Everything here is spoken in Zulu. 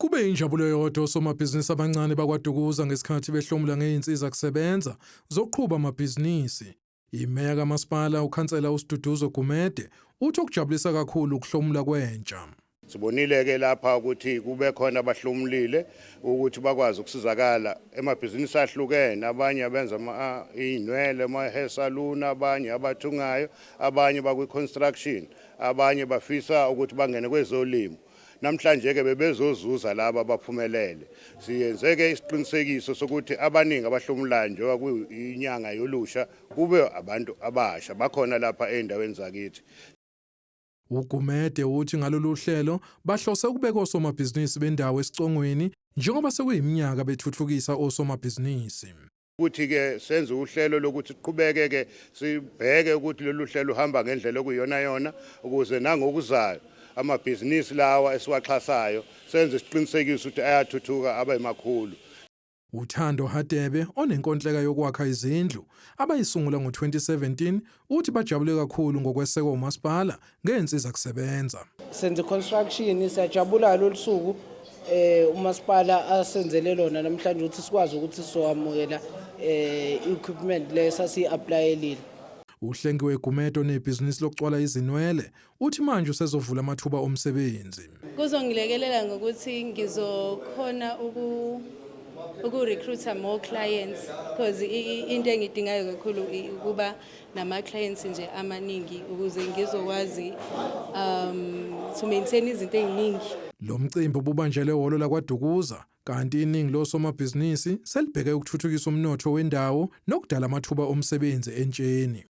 Kube injabulo yodwa osomabhizinisi abancane bakwaDukuza ngesikhathi behlomula ngey'nsiza kusebenza zokuqhuba amabhizinisi. Imeya kaMasipala uKhansela uSiduduzo Gumede uthi okujabulisa kakhulu ukuhlomula kwentsha. Sibonile-ke lapha ukuthi kube khona abahlomulile ukuthi bakwazi ukusizakala emabhizinisi ahlukene, abanye abenza iy'nwele, ama-hair salon, abanye abathungayo, abanye bakwi-construction, abanye bafisa ukuthi bangene kwezolimo. Namhlanje-ke bebezozuza laba abaphumelele. Siyenze-ke isiqinisekiso sokuthi abaningi abahlomulayo njengoba kuyinyanga yolusha kube abantu abasha bakhona lapha ey'ndaweni zakithi. UGumede uthi ngalolu hlelo bahlose ukubeka osomabhizinisi bendawo esicongweni njengoba sekuyiminyaka bethuthukisa osomabhizinisi. Ukuthi-ke senze uhlelo lokuthi siqhubeke-ke sibheke ukuthi lolu hlelo uhamba ngendlela okuyiyona ukuze nangokuzayo amabhizinisi lawa esiwaxhasayo senze isiqinisekiso ukuthi ayathuthuka abe makhulu. uThando Hadebe onenkonhleka yokwakha izindlu abayisungula ngo-2017 uthi bajabule kakhulu ngokwesekwa uMasipala ngey'nsiza kusebenza. Senze construction siyajabula lolu suku uMasipala asenzele lona namhlanje ukuthi sikwazi ukuthi sizoamukela equipment lesa si-applyelile. Uhlengiwe Gumede onebhizinisi lokucwala izinwele uthi manje usezovula amathuba omsebenzi. Kuzongilekelela ngokuthi ngizokhona uku-recruiter more clients because into engidingayo kakhulu ukuba nama-clients nje amaningi ukuze ngizokwazi to maintain izinto ey'ningi. Lo mcimbi ububanjelwe ehholo lakwaDukuza kanti iningi losomabhizinisi selibheke ukuthuthukisa umnotho wendawo nokudala amathuba omsebenzi entsheni.